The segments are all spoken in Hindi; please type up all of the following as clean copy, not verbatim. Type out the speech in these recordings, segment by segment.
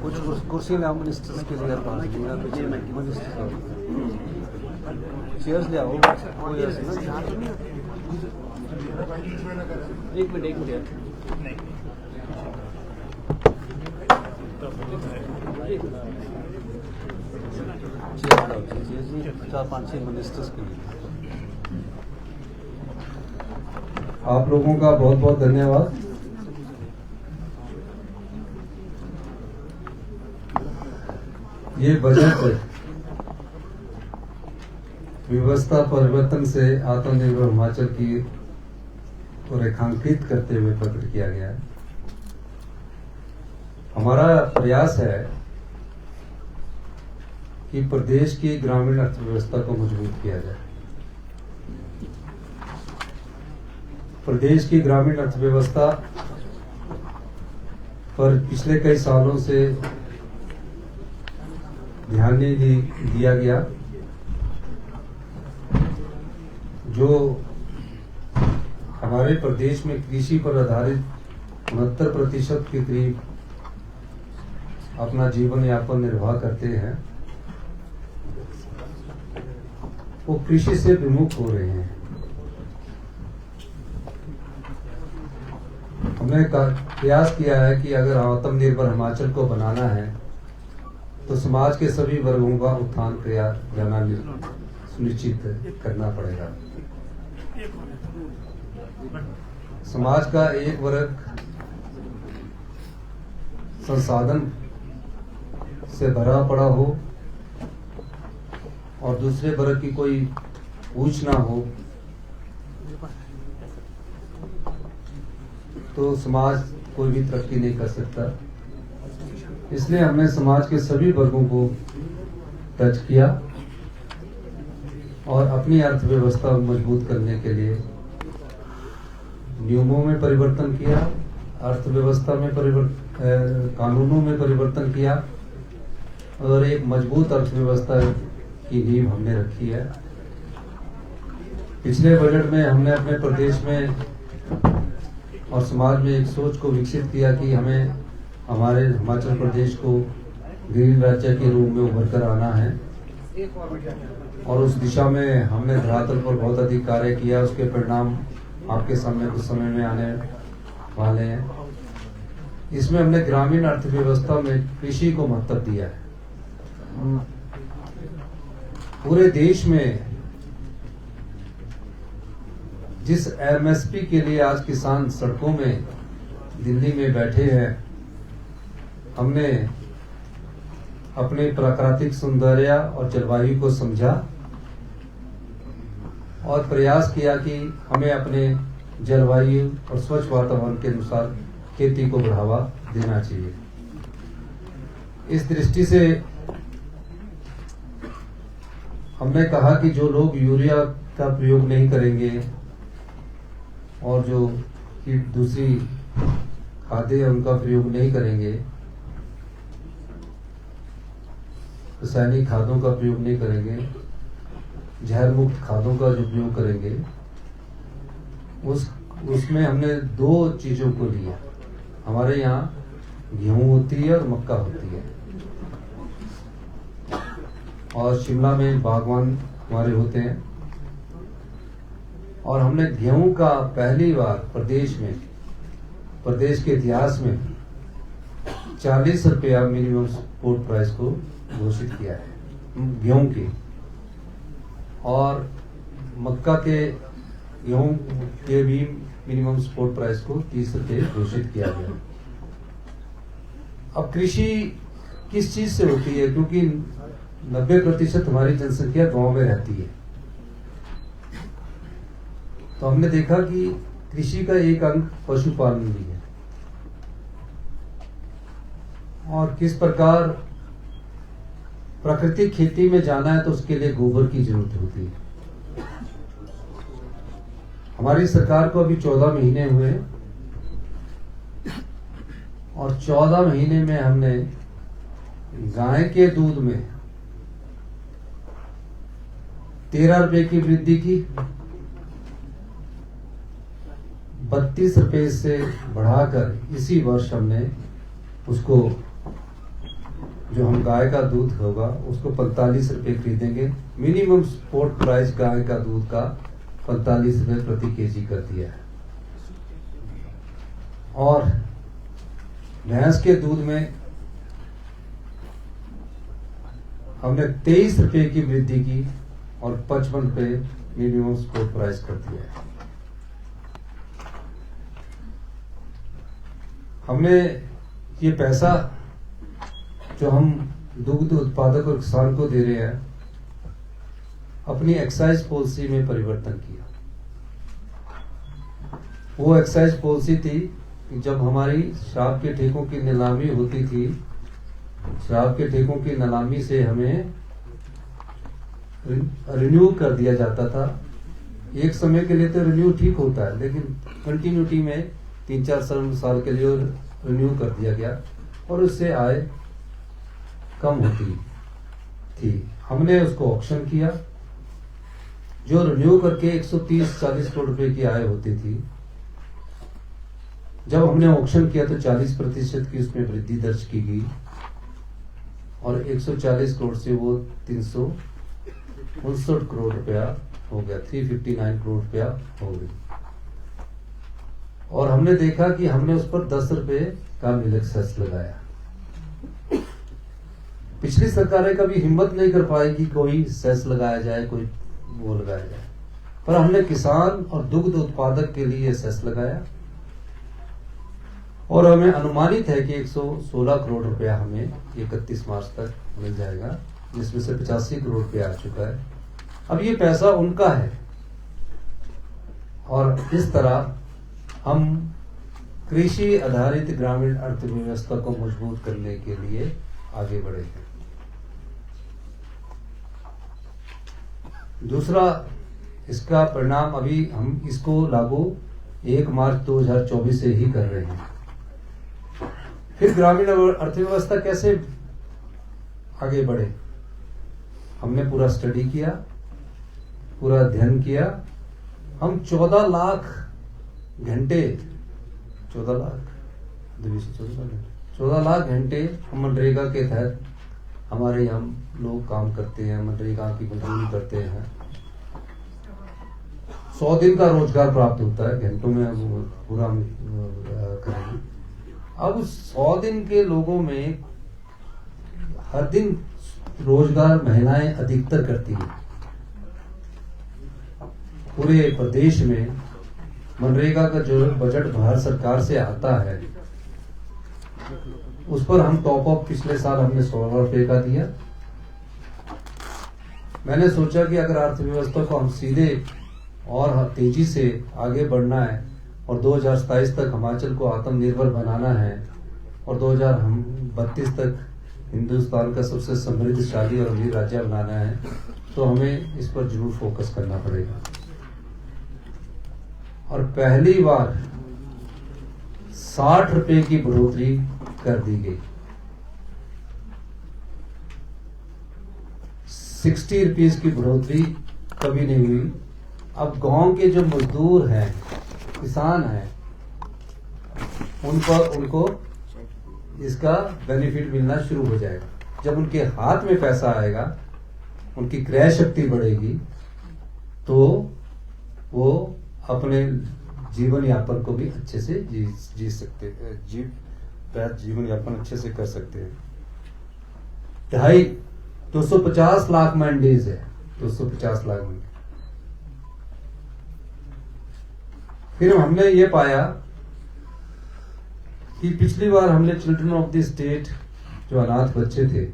कुछ कुर्सी ले आओ मिनिस्टर्स के लिए, मिनिस्टर चेयर्स ले आओ। एक मिनट यार, चेयर्स 4-5 मिनिस्टर्स के लिए। आप लोगों का बहुत बहुत धन्यवाद। ये बजट व्यवस्था परिवर्तन से आत्मनिर्भर हिमाचल की को रेखांकित करते हुए प्रकट किया गया है। हमारा प्रयास है कि प्रदेश की ग्रामीण अर्थव्यवस्था को मजबूत किया जाए। प्रदेश की ग्रामीण अर्थव्यवस्था पर पिछले कई सालों से ध्यान नहीं दिया गया। जो हमारे प्रदेश में कृषि पर आधारित 69% के करीब अपना जीवन यापन निर्वाह करते हैं, वो कृषि से विमुख हो रहे हैं। हमने प्रयास किया है कि अगर आत्मनिर्भर हिमाचल को बनाना है तो समाज के सभी वर्गों का उत्थान किया जाना सुनिश्चित करना पड़ेगा। समाज का एक वर्ग संसाधन से भरा पड़ा हो और दूसरे वर्ग की कोई पूछ ना हो तो समाज कोई भी तरक्की नहीं कर सकता। इसलिए हमने समाज के सभी वर्गों को टच किया और अपनी अर्थव्यवस्था मजबूत करने के लिए नियमों में परिवर्तन किया, अर्थव्यवस्था में कानूनों में परिवर्तन किया और एक मजबूत अर्थव्यवस्था की नींव हमने रखी है। पिछले बजट में हमने अपने प्रदेश में और समाज में एक सोच को विकसित किया कि हमें हमारे हिमाचल प्रदेश को ग्रीन राज्य के रूप में उभर कर आना है और उस दिशा में हमने धरातल पर बहुत अधिक कार्य किया। उसके परिणाम आपके सामने कुछ समय में आने वाले हैं। इसमें हमने ग्रामीण अर्थव्यवस्था में कृषि को महत्व दिया है। पूरे देश में जिस एमएसपी के लिए आज किसान सड़कों में दिल्ली में बैठे हैं, हमने अपने प्राकृतिक सौंदर्य और जलवायु को समझा और प्रयास किया कि हमें अपने जलवायु और स्वच्छ वातावरण के अनुसार खेती को बढ़ावा देना चाहिए। इस दृष्टि से हमने कहा कि जो लोग यूरिया का प्रयोग नहीं करेंगे और जो दूसरी खाद्य उनका प्रयोग नहीं करेंगे, रासायनिक खादों का प्रयोग नहीं करेंगे, जहर मुक्त खादों का जो प्रयोग करेंगे, उसमें हमने 2 चीजों को लिया। हमारे यहाँ गेहूं होती है और मक्का होती है और शिमला में बागवान हमारे होते हैं और हमने गेहूं का पहली बार प्रदेश के इतिहास में 40 रुपया मिनिमम सपोर्ट प्राइस को घोषित किया है गेहूं की, और मक्का के गेहूं के भी मिनिमम सपोर्ट प्राइस को 30 रुपये घोषित किया गया। अब कृषि किस चीज से होती है, क्योंकि 90% हमारी जनसंख्या गांव में रहती है, तो हमने देखा कि कृषि का एक अंग पशुपालन भी है और किस प्रकार प्राकृतिक खेती में जाना है तो उसके लिए गोबर की जरूरत होती है। हमारी सरकार को अभी 14 महीने हुए और 14 महीने में हमने गाय के दूध में 13 रुपए की वृद्धि की, 32 रुपए से बढ़ाकर इसी वर्ष हमने उसको, जो हम गाय का दूध होगा उसको 45 रुपए खरीदेंगे। मिनिमम सपोर्ट प्राइस गाय का दूध का 45 रुपए प्रति केजी कर दिया है। और भैंस के दूध में हमने 23 रुपए की वृद्धि की और 55 रुपए मिनिमम सपोर्ट प्राइस कर दिया है। हमने ये पैसा जो हम दुग्ध उत्पादक और किसान को दे रहे हैं, अपनी एक्साइज पॉलिसी में परिवर्तन किया। वो एक्साइज पॉलिसी थी कि जब हमारी शराब के ठेकों की नीलामी होती थी, शराब के ठेकों की नीलामी से हमें रिन्यू कर दिया जाता था। एक समय के लिए तो रिन्यू ठीक होता है, लेकिन कंटिन्यूटी में 3-4 साल के लिए रिन्यू कर दिया गया और उससे आय कम होती थी। हमने उसको ऑक्शन किया, जो रिन्यू करके 130-40 करोड़ रुपए की आय होती थी। जब हमने ऑक्शन किया तो 40% की उसमें वृद्धि दर्ज की गई और 140 करोड़ से वो 359 करोड़ रुपया हो गया, 359 करोड़ रुपया हो गई। और हमने देखा कि हमने उस पर 10 रुपए का मिल्क सेस लगाया। पिछली सरकारें कभी हिम्मत नहीं कर पाई कि कोई सेस लगाया जाए, कोई वो लगाया जाए, पर हमने किसान और दुग्ध उत्पादक के लिए सेस लगाया और हमें अनुमानित है कि 116 करोड़ रुपया हमें 31 मार्च तक मिल जाएगा, जिसमें से 85 करोड़ रुपया आ चुका है। अब ये पैसा उनका है और इस तरह हम कृषि आधारित ग्रामीण अर्थव्यवस्था को मजबूत करने के लिए आगे बढ़े हैं। दूसरा, इसका परिणाम अभी हम इसको लागू 1 मार्च 2024 से ही कर रहे हैं। फिर ग्रामीण अर्थव्यवस्था कैसे आगे बढ़े, हमने पूरा स्टडी किया, पूरा अध्ययन किया। हम 14 लाख घंटे 14 लाख घंटे हम मनरेगा के तहत हमारे यहाँ लोग काम करते हैं, मनरेगा की मजदूरी करते हैं। 100 दिन का रोजगार प्राप्त होता है, घंटों में पूरा करेंगे। अब 100 दिन के लोगों में हर दिन रोजगार महिलाएं अधिकतर करती हैं। पूरे प्रदेश में मनरेगा का जो बजट भारत सरकार से आता है, उस पर हम टॉप अप पिछले साल हमने 16 रुपए का दिया। मैंने सोचा कि अगर अर्थव्यवस्था को हम सीधे और तेजी से आगे बढ़ना है और 2027 तक हिमाचल को आत्मनिर्भर बनाना है और 2032 तक हिंदुस्तान का सबसे समृद्धशाली और अमीर राज्य बनाना है, तो हमें इस पर जरूर फोकस करना पड़ेगा। और पहली बार 60 रुपए की बढ़ोतरी कर दी गई। 60 रुपीज की बढ़ोतरी कभी नहीं हुई। अब गांव के जो मजदूर हैं, किसान हैं, उनको इसका बेनिफिट मिलना शुरू हो जाएगा। जब उनके हाथ में पैसा आएगा, उनकी क्रय शक्ति बढ़ेगी, तो वो अपने जीवन यापन को भी अच्छे से जी सकते हैं, जीवन यापन अच्छे से कर सकते हैं। 250 लाख मैंडेज है, 250 लाख में। फिर हमने ये पाया कि पिछली बार हमने चिल्ड्रन ऑफ द स्टेट, जो अनाथ बच्चे थे,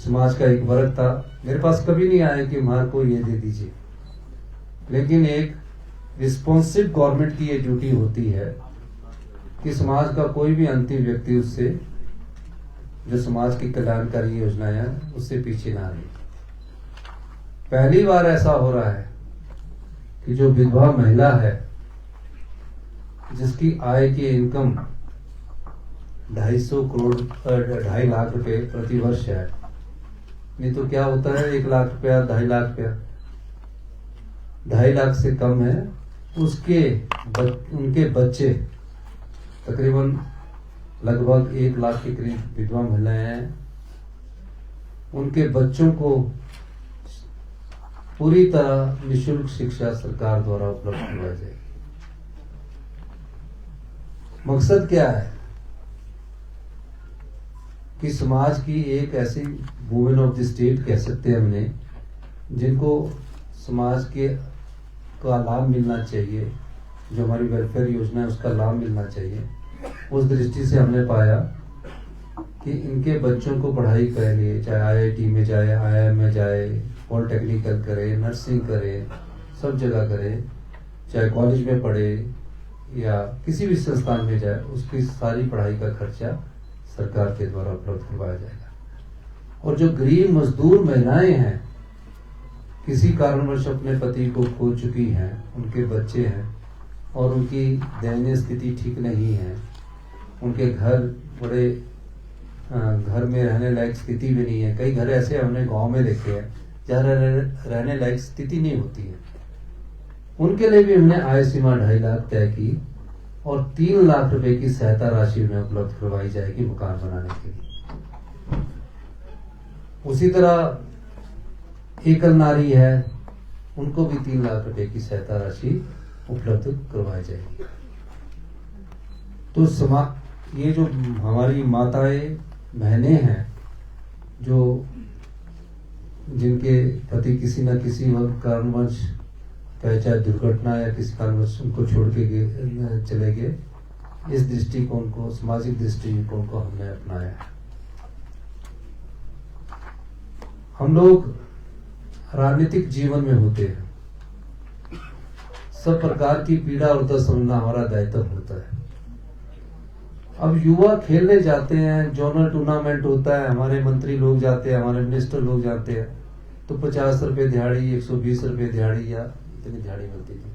समाज का एक वर्ग था, मेरे पास कभी नहीं आया कि हमारे को ये दे दीजिए, लेकिन एक रिस्पॉन्सिव गवर्नमेंट की ये ड्यूटी होती है कि समाज का कोई भी अंतिम व्यक्ति उससे, जो समाज की कल्याणकारी योजनाएं हैं, उससे पीछे ना रहे। पहली बार ऐसा हो रहा है कि जो विधवा महिला है, जिसकी आय की इनकम 2.5 लाख रुपए प्रति वर्ष है, नहीं तो क्या होता है 1 लाख रुपया, 2.5 लाख रुपया, 2.5 लाख से कम है उनके बच्चे तकरीबन लगभग 1 लाख के करीब विधवा महिलाएं हैं, उनके बच्चों को पूरी तरह निःशुल्क शिक्षा सरकार द्वारा उपलब्ध करवाई जाएगी। मकसद क्या है कि समाज की एक ऐसी वुमेन ऑफ द स्टेट कह सकते हैं हमने, जिनको समाज के का लाभ मिलना चाहिए, जो हमारी वेलफेयर योजना है उसका लाभ मिलना चाहिए। उस दृष्टि से हमने पाया कि इनके बच्चों को पढ़ाई करेंगे, चाहे आईआईटी में जाए, आईआईएम में जाए, पॉलिटेक्निकल करे, नर्सिंग करे, सब जगह करे, चाहे कॉलेज में पढ़े या किसी भी संस्थान में जाए, उसकी सारी पढ़ाई का खर्चा सरकार के द्वारा उपलब्ध करवाया जाएगा। और जो गरीब मजदूर महिलाएं हैं, किसी कारणवश अपने पति को खो चुकी हैं, उनके बच्चे हैं और उनकी दयनीय स्थिति ठीक नहीं है, उनके घर में रहने लायक स्थिति भी नहीं है। कई घर ऐसे हमने गांव में देखे हैं जहाँ रहने लायक स्थिति नहीं होती है। उनके लिए भी हमने आय सीमा 2.5 लाख तय की और 3 लाख रुपए की सहायता राशि उन्हें उपलब्ध करवाई जाएगी मकान बनाने के लिए। उसी तरह एकल नारी है, उनको भी 3 लाख रुपए की सहायता राशि उपलब्ध करवाई जाएगी। तो ये जो हमारी माताएं बहनें हैं, जो जिनके पति किसी न किसी कारणवश, चाहे दुर्घटना या किसी कारणवश उनको छोड़ के चले गए, इस दृष्टिकोण को, सामाजिक दृष्टिकोण को हमने अपनाया है। हम लोग राजनीतिक जीवन में होते हैं, सब प्रकार की पीड़ा और दर्द समझना हमारा दायित्व होता है। अब युवा खेलने जाते हैं, जोनल टूर्नामेंट होता है, हमारे मंत्री लोग जाते हैं, हमारे मिनिस्टर लोग जाते हैं, तो 50 रुपए दिहाड़ी, 120 रुपए दिहाड़ी या इतनी दिहाड़ी मिलती थी।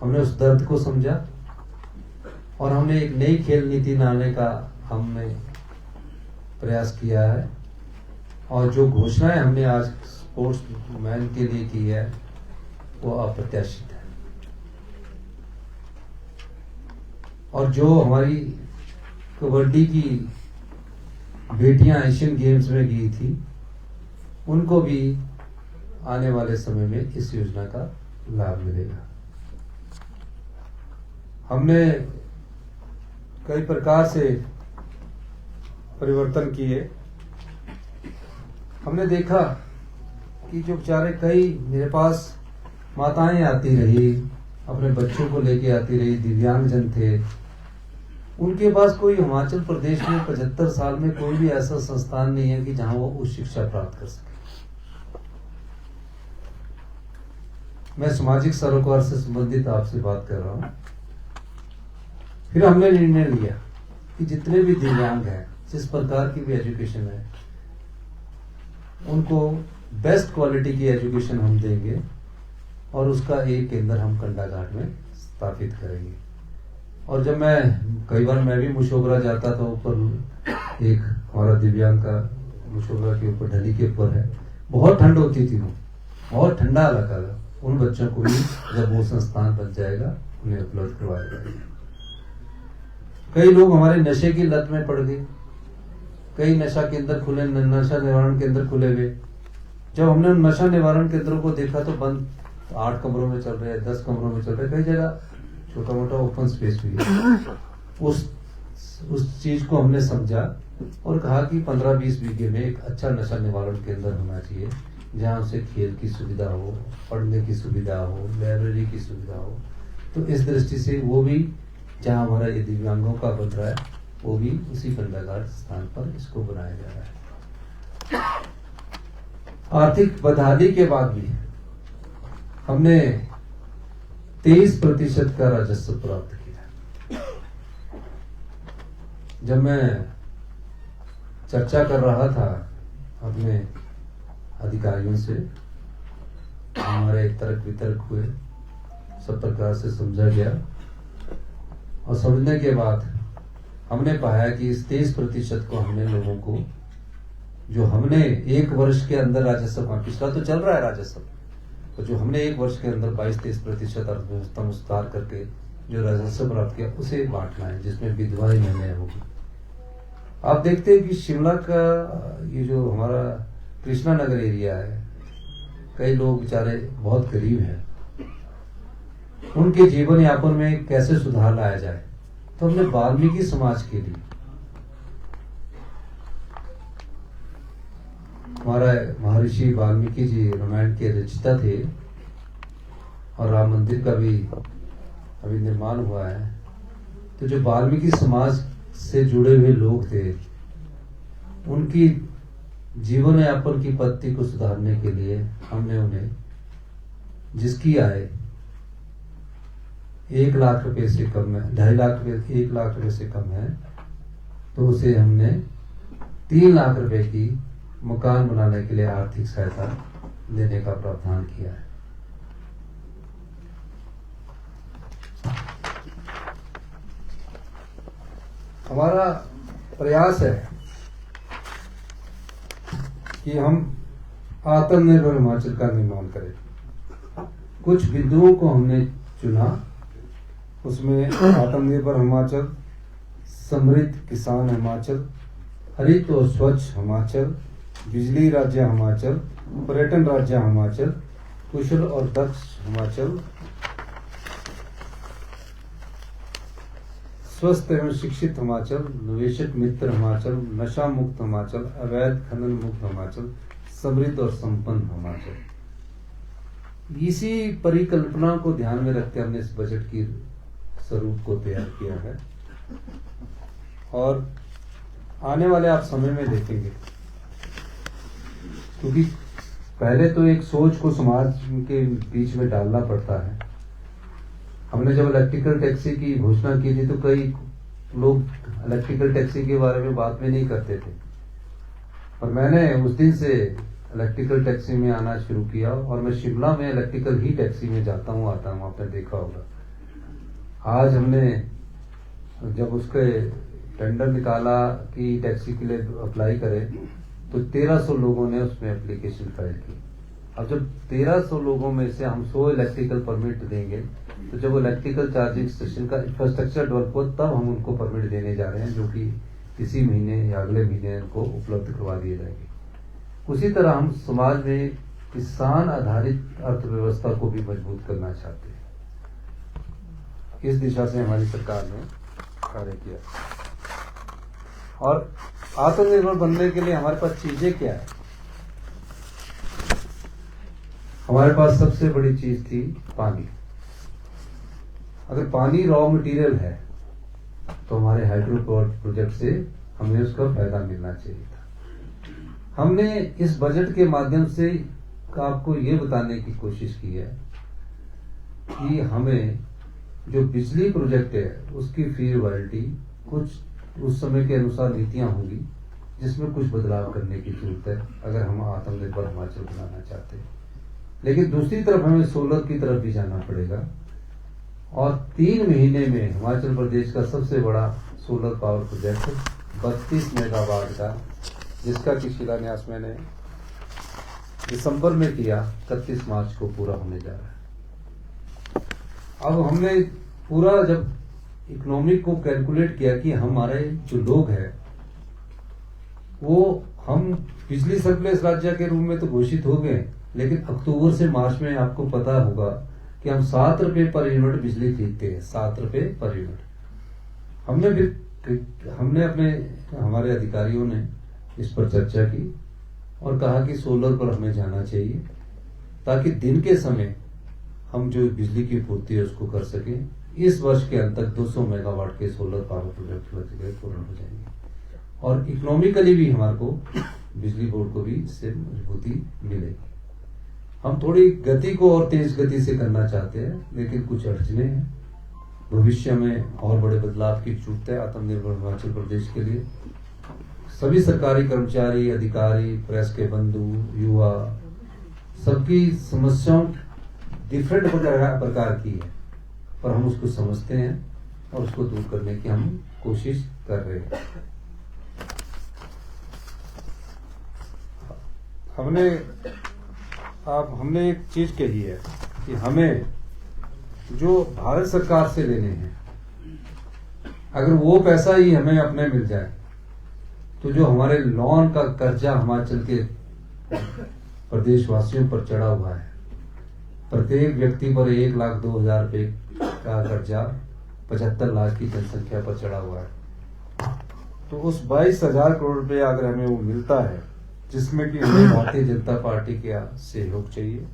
हमने उस दर्द को समझा और हमने एक नई खेल नीति लाने का हमने प्रयास किया है। और जो घोषणाएं हमने आज स्पोर्ट्स मैन के लिए की है वो अप्रत्याशित है। और जो हमारी कबड्डी की बेटियां एशियन गेम्स में गई थी, उनको भी आने वाले समय में इस योजना का लाभ मिलेगा। हमने कई प्रकार से परिवर्तन किए। हमने देखा कि जो बेचारे कई मेरे पास माताएं आती रही, अपने बच्चों को लेके आती रही, दिव्यांगजन थे, उनके पास कोई हिमाचल प्रदेश में 75 साल में कोई भी ऐसा संस्थान नहीं है कि जहां वो उच्च शिक्षा प्राप्त कर सके। मैं सामाजिक सरोकार से संबंधित आपसे बात कर रहा हूं। फिर हमने निर्णय लिया कि जितने भी दिव्यांग हैं, जिस प्रकार की भी एजुकेशन है, उनको बेस्ट क्वालिटी की एजुकेशन हम देंगे और उसका एक केंद्र हम कंडाघाट में स्थापित करेंगे। और जब कई बार मैं भी मुशोबरा जाता था, ऊपर एक हमारा दिव्यांग का मुशोबरा के ऊपर, ढली के ऊपर है, बहुत ठंड होती थी, वो बहुत ठंडा इलाका था। उन बच्चों को भी जब वो संस्थान बन जाएगा उन्हें उपलब्ध करवाया जाएगा। कई लोग हमारे नशे की लत में पड़ गए, कई नशा केंद्र खुले, नशा निवारण केंद्र खुले हुए। जब हमने उन नशा निवारण केंद्रों को देखा तो बंद 8 कमरों में चल रहे हैं, 10 कमरों में चल रहे हैं, कई जगह छोटा मोटा ओपन स्पेस भी है। उस चीज को हमने समझा और कहा कि 15-20 बीघे में एक अच्छा नशा निवारण केंद्र होना चाहिए, जहाँ उसे खेल की सुविधा हो, पढ़ने की सुविधा हो, लाइब्रेरी की सुविधा हो। तो इस दृष्टि से वो भी जहाँ हमारा ये दिव्यांगों का बन रहा है, वो भी उसी कंडाघाट स्थान पर इसको बनाया जा रहा है। आर्थिक बदहाली के बाद भी हमने 23% का राजस्व प्राप्त किया। जब मैं चर्चा कर रहा था अपने अधिकारियों से, हमारे तर्क वितर्क हुए, सब प्रकार से समझा गया और समझने के बाद हमने पाया कि इस 23% को हमने लोगों को, जो हमने 1 वर्ष के अंदर राजस्व, पिछला तो चल रहा है राजस्व, तो जो हमने एक वर्ष के अंदर 22-23% अर्थव्यवस्था में सुधार करके जो राजस्व प्राप्त किया उसे बांटना है, जिसमें विधवाएं महिलाएं होगी। आप देखते हैं कि शिमला का ये जो हमारा कृष्णा नगर एरिया है, कई लोग बेचारे बहुत गरीब हैं, उनके जीवन यापन में कैसे सुधार लाया जाए। तो हमने वाल्मीकि समाज के लिए, हमारा महर्षि वाल्मीकि जी रामायण के रचयिता थे और राम मंदिर का भी अभी निर्माण हुआ है। तो जो वाल्मीकि समाज से जुड़े हुए लोग थे, उनकी जीवन यापन की पद्धति को सुधारने के लिए हमने उन्हें, जिसकी आय 1 लाख रुपए से कम है, 2.5 लाख रुपए, 1 लाख रुपए से कम है, तो उसे हमने 3 लाख रुपए की मकान बनाने के लिए आर्थिक सहायता देने का प्रावधान किया है। हमारा प्रयास है कि हम आत्मनिर्भर हिमाचल का निर्माण करें। कुछ बिंदुओं को हमने चुना, उसमें आत्मनिर्भर हिमाचल, समृद्ध किसान हिमाचल, हरित और स्वच्छ हिमाचल, बिजली राज्य हिमाचल, पर्यटन राज्य हिमाचल, कुशल और दक्ष हिमाचल, स्वस्थ एवं शिक्षित हिमाचल, निवेशक मित्र हिमाचल, नशा मुक्त हिमाचल, अवैध खनन मुक्त हिमाचल, समृद्ध और संपन्न हिमाचल। इसी परिकल्पना को ध्यान में रखते हमने इस बजट की स्वरूप को तैयार किया है और आने वाले आप समय में देखेंगे, क्योंकि पहले तो एक सोच को समाज के बीच में डालना पड़ता है। हमने जब इलेक्ट्रिकल टैक्सी की घोषणा की थी तो कई लोग इलेक्ट्रिकल टैक्सी के बारे में बात भी नहीं करते थे, और मैंने उस दिन से इलेक्ट्रिकल टैक्सी में आना शुरू किया और मैं शिमला में इलेक्ट्रिकल ही टैक्सी में जाता हूँ आता हूँ, आपने देखा होगा। आज हमने जब उसके टेंडर निकाला कि टैक्सी के लिए अप्लाई करें तो 1300 लोगों ने उसमें एप्लीकेशन फाइल की। अब जब 1300 लोगों में से हम 100 इलेक्ट्रिकल परमिट देंगे तो जब इलेक्ट्रिकल चार्जिंग स्टेशन का इंफ्रास्ट्रक्चर डेवलप हो तब हम उनको परमिट देने जा रहे हैं, जो कि इसी महीने या अगले महीने उनको उपलब्ध करवा दिए जाएंगे। उसी तरह हम समाज में किसान आधारित अर्थव्यवस्था को भी मजबूत करना चाहते हैं। इस दिशा से हमारी सरकार ने कार्य किया और आत्मनिर्भर बनने के लिए हमारे पास चीजें क्या है। हमारे पास सबसे बड़ी चीज थी पानी। अगर पानी रॉ मटेरियल है तो हमारे हाइड्रो पावर प्रोजेक्ट से हमें उसका फायदा मिलना चाहिए था। हमने इस बजट के माध्यम से आपको ये बताने की कोशिश की है कि हमें जो बिजली प्रोजेक्ट है उसकी फीसिबिलिटी कुछ उस समय के अनुसार नीतियां होंगी जिसमें कुछ बदलाव करने की जरूरत है अगर हम आत्मनिर्भर हिमाचल बनाना चाहते हैं। लेकिन दूसरी तरफ हमें सोलर की तरफ भी जाना पड़ेगा और 3 महीने में हिमाचल प्रदेश का सबसे बड़ा सोलर पावर प्रोजेक्ट 32 मेगावाट का, जिसका कि शिलान्यास मैंने दिसंबर में किया, 31 मार्च को पूरा होने जा रहा है। अब हमने पूरा जब इकोनॉमिक को कैलकुलेट किया कि हमारे जो लोग हैं वो हम बिजली सरप्लस राज्य के रूप में तो घोषित हो गए, लेकिन अक्टूबर से मार्च में आपको पता होगा कि हम 7 रुपए पर यूनिट बिजली खरीदते हैं, 7 रुपए पर यूनिट। हमने अपने हमारे अधिकारियों ने इस पर चर्चा की और कहा कि सोलर पर हमें जाना चाहिए ताकि दिन के समय हम जो बिजली की पूर्ति है उसको कर सकें। इस वर्ष के अंत तक 200 मेगावाट के सोलर पावर प्रोजेक्ट पूर्ण हो जाएंगे और इकोनॉमिकली भी हमारे को बिजली बोर्ड को भी इससे मजबूती मिलेगी। हम थोड़ी गति को और तेज गति से करना चाहते हैं, लेकिन कुछ अड़चने हैं। भविष्य में और बड़े बदलाव की जरूरत है आत्मनिर्भर हिमाचल प्रदेश के लिए। सभी सरकारी कर्मचारी, अधिकारी, प्रेस के बंधु, युवा, सबकी समस्याओं डिफरेंट प्रकार की है, पर हम उसको समझते हैं और उसको दूर करने की हम कोशिश कर रहे हैं। हमने आप हमने एक चीज कही है कि हमें जो भारत सरकार से लेने हैं, अगर वो पैसा ही हमें अपने मिल जाए तो जो हमारे लोन का कर्जा हिमाचल के प्रदेशवासियों पर चढ़ा हुआ है, प्रत्येक व्यक्ति पर 1,02,000 रुपए का कर्जा 75 लाख की जनसंख्या पर चढ़ा हुआ है। तो उस 22,000 करोड़ रुपए अगर हमें वो मिलता है, जिसमें कि हमें भारतीय जनता पार्टी का सहयोग चाहिए,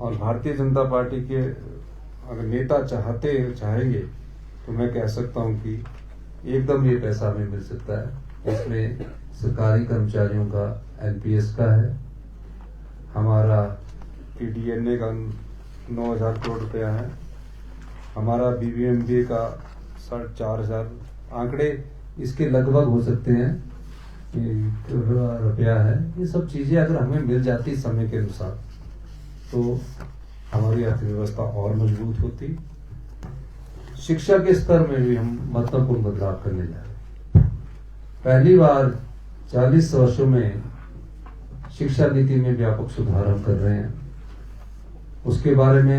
और भारतीय जनता पार्टी के अगर नेता चाहेंगे तो मैं कह सकता हूं कि एकदम ये पैसा हमें मिल सकता है। इसमें सरकारी कर्मचारियों का एनपीएस का है, हमारा पीडीएनए का 9,000 करोड़ रुपया है, हमारा बीबीएमबी का 4,500 आंकड़े इसके लगभग हो सकते हैं रुपया है। ये सब चीजें अगर हमें मिल जाती समय के अनुसार तो हमारी अर्थव्यवस्था और मजबूत होती। शिक्षा के स्तर में भी हम महत्वपूर्ण बदलाव करने जा रहे हैं। पहली बार 40 वर्षों में शिक्षा नीति में व्यापक सुधार हम कर रहे हैं। उसके बारे में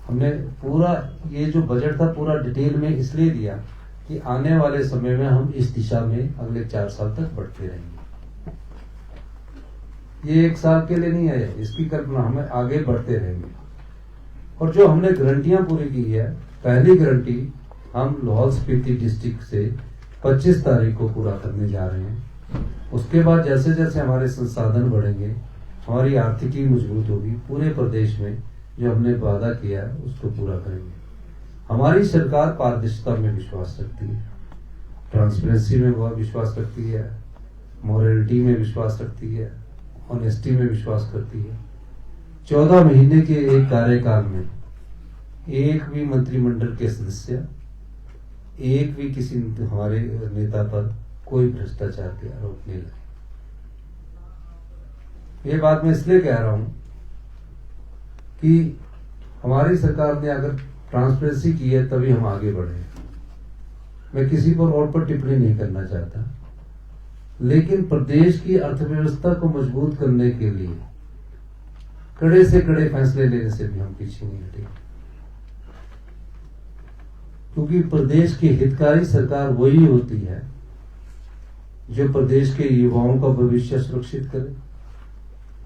हमने पूरा ये जो बजट था पूरा डिटेल में इसलिए दिया कि आने वाले समय में हम इस दिशा में अगले 4 साल तक बढ़ते रहेंगे। ये 1 साल के लिए नहीं है, इसकी कल्पना हमें आगे बढ़ते रहेंगे। और जो हमने गारंटियां पूरी की है, पहली गारंटी हम लाहौल स्पीति डिस्ट्रिक्ट से 25 तारीख को पूरा करने जा रहे हैं। उसके बाद जैसे जैसे हमारे संसाधन बढ़ेंगे, हमारी आर्थिकी मजबूत होगी, पूरे प्रदेश में जो हमने वादा किया है उसको पूरा करेंगे। हमारी सरकार पारदर्शिता में विश्वास रखती है, ट्रांसपेरेंसी में बहुत विश्वास रखती है, मोरालिटी में विश्वास रखती है, ऑनेस्टी में विश्वास करती है। 14 महीने के एक कार्यकाल में एक भी मंत्रिमंडल के सदस्य, एक भी किसी हमारे नेता पर कोई भ्रष्टाचार के आरोप नहीं लगे। ये बात मैं इसलिए कह रहा हूं कि हमारी सरकार ने अगर ट्रांसपेरेंसी की है तभी हम आगे बढ़े। मैं किसी पर टिप्पणी नहीं करना चाहता, लेकिन प्रदेश की अर्थव्यवस्था को मजबूत करने के लिए कड़े से कड़े फैसले लेने से भी हम पीछे नहीं हटेंगे, क्योंकि प्रदेश की हितकारी सरकार वही होती है जो प्रदेश के युवाओं का भविष्य सुरक्षित करे,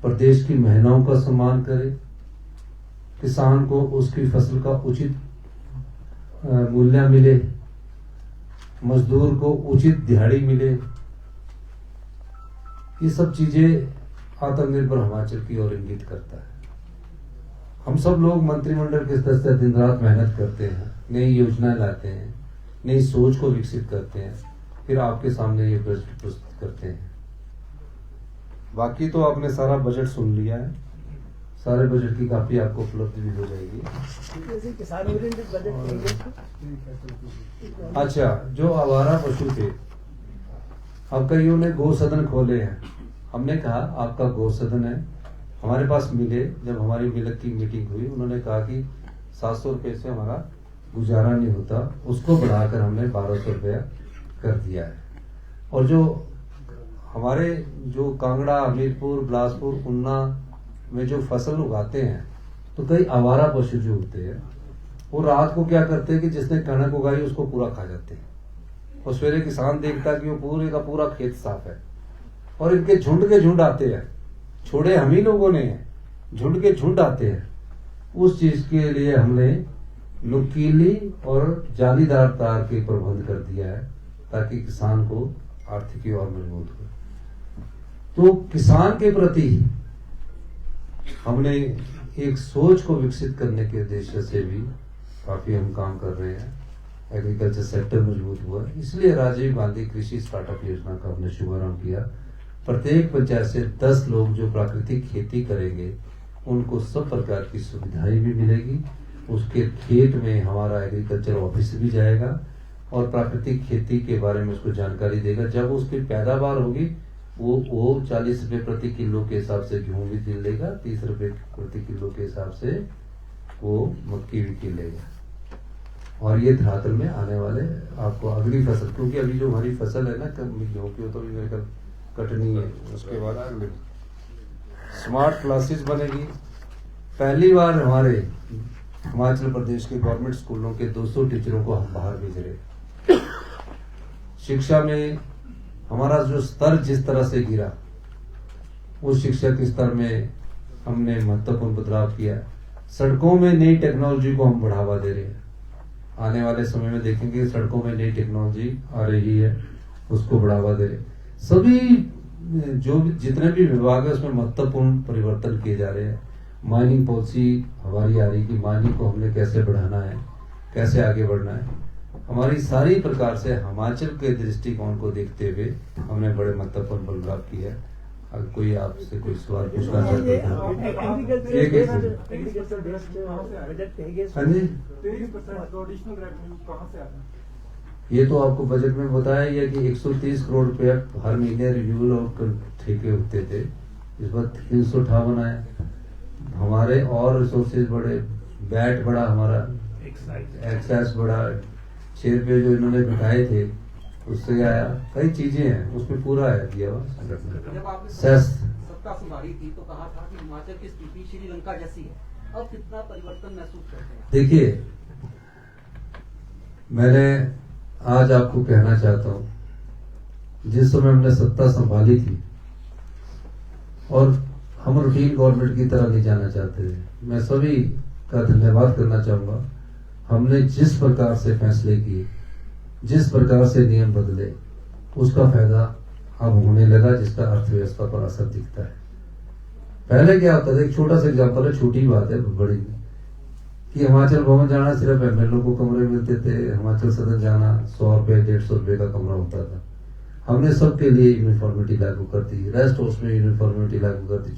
प्रदेश की महिलाओं का सम्मान करे, किसान को उसकी फसल का उचित मूल्य मिले, मजदूर को उचित दिहाड़ी मिले। ये सब चीजें आत्मनिर्भर हिमाचल की ओर इंगित करता है। हम सब लोग मंत्रिमंडल के स्तर से दिन रात मेहनत करते हैं, नई योजनाएं लाते हैं, नई सोच को विकसित करते हैं, फिर आपके सामने ये बजट प्रस्तुत करते हैं। बाकी तो आपने सारा बजट सुन लिया है, सारे बजट की काफी आपको उपलब्धि भी हो जाएगी। अच्छा, जो आवारा पशु थे, अब कईयों ने गौ सदन खोले हैं। हमने कहा आपका गौ सदन है, हमारे पास मिले। जब हमारी मिलक की मीटिंग हुई, उन्होंने कहा कि 700 रुपए से हमारा गुजारा नहीं होता, उसको बढ़ाकर हमने 1200 रुपया कर दिया है। और जो हमारे जो कांगड़ा, हमीरपुर, बिलासपुर, ऊना में जो फसल उगाते हैं, तो कई आवारा पशु जो होते हैं वो रात को क्या करते हैं कि जिसने कणक उगाई उसको पूरा खा जाते हैं, और सवेरे किसान देखता कि वो पूरे का पूरा खेत साफ है, और इनके झुंड के झुंड आते हैं। छोड़े हम ही लोगों ने, झुंड के झुंड आते हैं। उस चीज के लिए हमने नुकीली और जालीदार तार के प्रबंध कर दिया है, ताकि किसान को आर्थिकी और मजबूत हो। तो किसान के प्रति हमने एक सोच को विकसित करने के उद्देश्य से भी काफी हम काम कर रहे हैं। एग्रीकल्चर सेक्टर मजबूत हुआ, इसलिए राजीव गांधी कृषि स्टार्टअप योजना का हमने शुभारंभ किया। प्रत्येक पंचायत से 10 लोग जो प्राकृतिक खेती करेंगे उनको सब प्रकार की सुविधाएं भी मिलेगी। उसके खेत में हमारा एग्रीकल्चर ऑफिस भी जाएगा और प्राकृतिक खेती के बारे में उसको जानकारी देगा। जब उसकी पैदावार होगी वो 40 रुपए प्रति किलो के हिसाब से गेहूं भी दिल देगा, 30 रुपए प्रति किलो के हिसाब से वो मक्की भी किलेगा। और ये धरातल में आने वाले आपको अगली फसल, क्योंकि अभी जो हमारी फसल है ना गेहूं की, तो मेरे कटनी है, उसके बाद स्मार्ट क्लासेस बनेगी। पहली बार हमारे हिमाचल प्रदेश के गवर्नमेंट स्कूलों के 200 टीचरों को हम बाहर भेज रहे। शिक्षा में हमारा जो स्तर जिस तरह से गिरा, उस शिक्षा के स्तर में हमने महत्वपूर्ण बदलाव किया। सड़कों में नई टेक्नोलॉजी को हम बढ़ावा दे रहे हैं। आने वाले समय में देखेंगे सड़कों में नई टेक्नोलॉजी आ रही है, उसको बढ़ावा दे रहे। सभी जो जितने भी विभाग है उसमें महत्वपूर्ण परिवर्तन किए जा रहे हैं। माइनिंग पॉलिसी हमारी आ रही कि माइनिंग को हमने कैसे बढ़ाना है, कैसे आगे बढ़ना है। हमारी सारी प्रकार से हिमाचल के दृष्टिकोण को देखते हुए हमने बड़े महत्वपूर्ण बदलाव किया है। अगर कोई आपसे कोई सवाल पूछना चाहते हैं। हाँ जी, ये तो आपको बजट में बताया ही है कि 130 करोड़ रुपया हर महीने रिव्यूअल और ठेके होते थे, इस बार 358 आया। हमारे और रिसोर्सेज बढ़े, बैट बढ़ा, हमारा एक्साइज बढ़ा, 6 रुपये जो इन्होंने घटाए थे उससे आया। कई चीजें हैं उसमें पूरा है दिया हुआ। जब आपने सत्ता संभाली थी तो कहा था कि हिमाचल की स्थिति श्रीलंका जैसी है, अब कितना परिवर्तन महसूस करते हैं? देखिए, मैंने आज आपको कहना चाहता हूं, जिस समय हमने सत्ता संभाली थी और हम रूटीन गवर्नमेंट की तरह नहीं जाना चाहते थे, मैं सभी का धन्यवाद करना चाहूंगा। हमने जिस प्रकार से फैसले किए, जिस प्रकार से नियम बदले, उसका फायदा अब होने लगा, जिसका अर्थव्यवस्था पर असर दिखता है। पहले क्या होता था, एक छोटा सा एग्जाम्पल है, छोटी बात है बड़ी, कि हिमाचल भवन जाना सिर्फ एमएलए को कमरे मिलते थे, हिमाचल सदन जाना 100 रुपए 150 रुपए का कमरा होता था। हमने सबके लिए यूनिफॉर्मिटी लागू कर दी, रेस्ट हाउस में यूनिफॉर्मिटी लागू कर दी,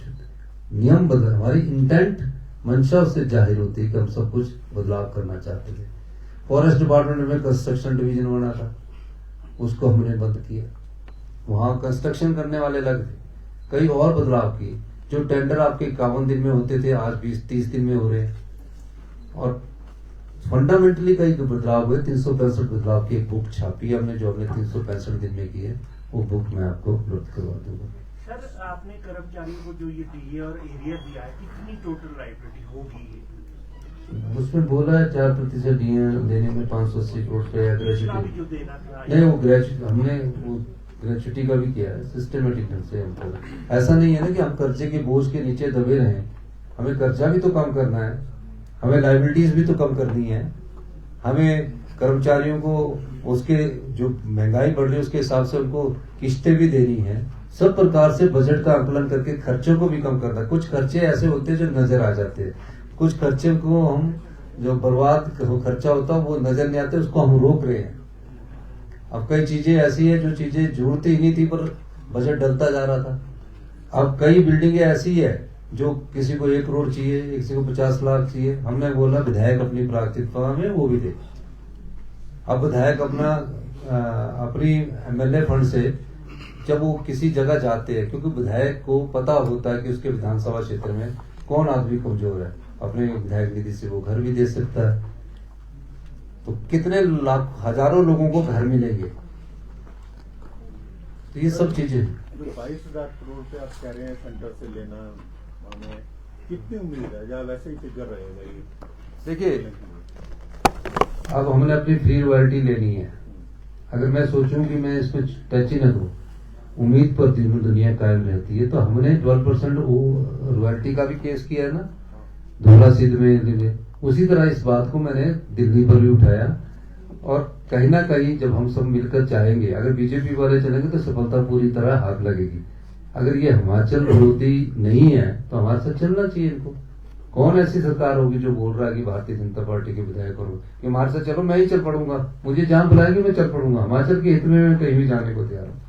नियम बदल। हमारी इंटेंट मंशा से जाहिर होती है कि हम सब कुछ बदलाव करना चाहते थे। फॉरेस्ट डिपार्टमेंट में कंस्ट्रक्शन डिवीजन बना था, उसको हमने बंद किया, वहां कंस्ट्रक्शन करने वाले लग थे। कई और बदलाव किए, जो टेंडर आपके 51 दिन में होते थे आज 20-30 दिन में हो रहे हैं। और फंडामेंटली कई बदलाव हुए, 365 बदलाव की एक बुक छापी हमने, जो हमने 365 दिन में की है। वो बुक मैं आपको उपलब्ध करवा दूंगा। सर, आपने कर्मचारियों को जो ये डीए और एरिया दिया है, कितनी टोटल लाइबिलिटी होगी? उसमें बोला है 4% डीए देने में 580 करोड़ रुपया ग्रेजुएटी। नहीं, वो ग्रेजुएट हमने वो ग्रेजुएटी का भी किया है सिस्टमेटिक ढंग से। हमको ऐसा नहीं है ना कि हम कर्जे के बोझ के नीचे दबे रहें, हमें कर्जा भी तो कम करना है, हमें लाइबिलिटीज भी तो कम करनी है, हमें कर्मचारियों को उसके जो महंगाई बढ़ रही है उसके हिसाब से उनको किस्तें भी देनी है। सब प्रकार से बजट का आकलन करके खर्चों को भी कम करना है। कुछ खर्चे ऐसे होते हैं जो नजर आ जाते हैं, कुछ खर्चे को हम जो बर्बाद खर्चा होता है वो नजर नहीं आते, उसको हम रोक रहे हैं। अब कई चीजें ऐसी है जो चीजें जरूरत ही नहीं थी पर बजट डलता जा रहा था। अब कई बिल्डिंगें ऐसी है जो किसी को 1 करोड़ चाहिए, किसी को 50 लाख चाहिए, हमने बोला विधायक अपनी प्राथमिकता में वो भी दे। अब विधायक अपनी एमएलए फंड से जब वो किसी जगह जाते हैं, क्योंकि विधायक को पता होता है कि उसके विधानसभा क्षेत्र में कौन आदमी कमजोर है, अपने विधायक निधि से वो घर भी दे सकता है। तो कितने लाख हजारों लोगों को घर मिलेंगे। तो ये सब चीजें 22,000 करोड़ पे आप कह रहे हैं सेंटर से लेना, हमें कितनी उम्मीद है, या वैसे ही फिगर रहेगा ये? देखिए, अब हमने अपनी फ्री रॉयल्टी लेनी है। अगर मैं सोचूं कि मैं इसमें टच ही न दूं, उम्मीद पर दुनिया कायम रहती है। तो हमने 12% रॉयल्टी का भी केस किया है ना, धौला सिद्ध में। उसी तरह इस बात को मैंने दिल्ली पर भी उठाया, और कहीं ना कहीं जब हम सब मिलकर चाहेंगे, अगर बीजेपी वाले चलेंगे तो सफलता पूरी तरह हाथ लगेगी। अगर ये हिमाचल विरोधी नहीं है तो हमारे साथ चलना चाहिए इनको। कौन ऐसी सरकार होगी जो बोल रहा है कि भारतीय जनता पार्टी के विधायक कि हमारे साथ चलो, मैं ही चल पड़ूंगा, मुझे जहां बुलाएंगे मैं चल पड़ूंगा, हिमाचल के हित में मैं कहीं भी जाने को तैयार हूँ।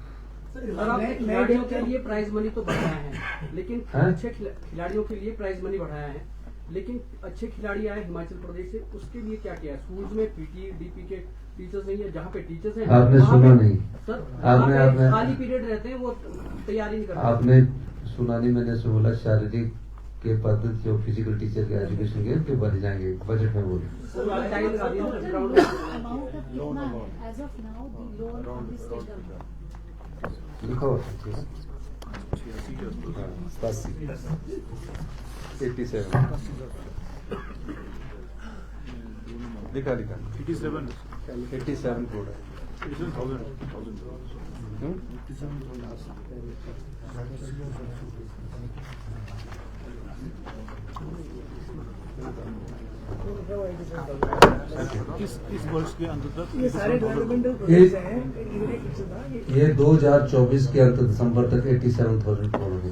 खिलाड़ियों के लिए प्राइज मनी तो बढ़ाया है, लेकिन अच्छे खिलाड़ियों के लिए प्राइज मनी बढ़ाया है, लेकिन अच्छे खिलाड़ी आए हिमाचल प्रदेश से, उसके लिए क्या किया? स्कूल्स में पीटी डीपी के टीचर्स नहीं है, जहाँ पे टीचर्स हैं आपने सुना नहीं सर, आपने खाली पीरियड रहते हैं, वो तैयारी नहीं करते। आपने सुना नहीं, मैंने बोला शारीरिक के पद जो फिजिकल टीचर के एजुकेशन के बढ़ जाएंगे, बजट में बोले। लिखा हुआ 87 लिखा 87 करोड़ है। किस वर्ष के अंत तक ये सारे डेवलपमेंटल प्रोजेक्ट्स हैं, इनमें कुछ था ये 2024 के अंत दिसंबर तक 87,000 करोड़ हो गई।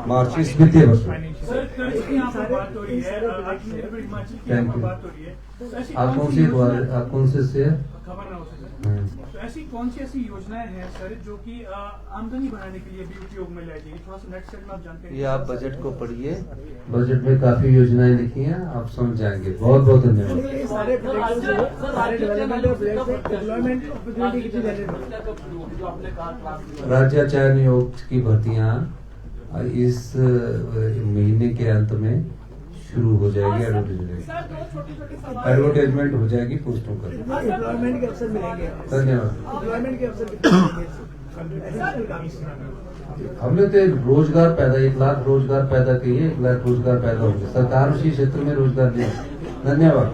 मार्च इस वित्तीय वर्ष में। सर कर्ज की यहाँ पर बात हो रही है, आत्मनिर्भर हिमाचल की यहाँ पर बात हो रही है, तो ऐसी आप कौन से से खबर ना हो सके। तो ऐसी कौन सी ऐसी योजनाएं हैं सर जो कि आमदनी बढ़ाने के लिए भी उपयोग में लाई जाएगी? थोड़ा सा नेक्स्ट सेट में आप जानते हैं। ये आप बजट को पढ़िए, बजट में काफी योजनाएं लिखी हैं, आप समझ जाएंगे। बहुत बहुत धन्यवाद। ये सारे प्रोजेक्ट्स हैं, सारे डेवलपमेंटल प्रोजेक्ट्स हैं, एम्प्लॉयमेंट अपॉर्चुनिटी कितनी जनरेट होगी? जो आपने कहा राज्य चयन आयोग की भर्तियां इस महीने के अंत में शुरू हो जाएगी। एडवर्टाइजमेंट हो जाएगी पोस्टों का। एम्प्लॉयमेंट के अवसर मिलेंगे, धन्यवाद। एम्प्लॉयमेंट के अवसर कितने मिलेंगे? हमने तो एक रोजगार पैदा 1 लाख रोजगार पैदा किए, 1 लाख रोजगार पैदा होंगे। सरकार उसी क्षेत्र में रोजगार दे। धन्यवाद।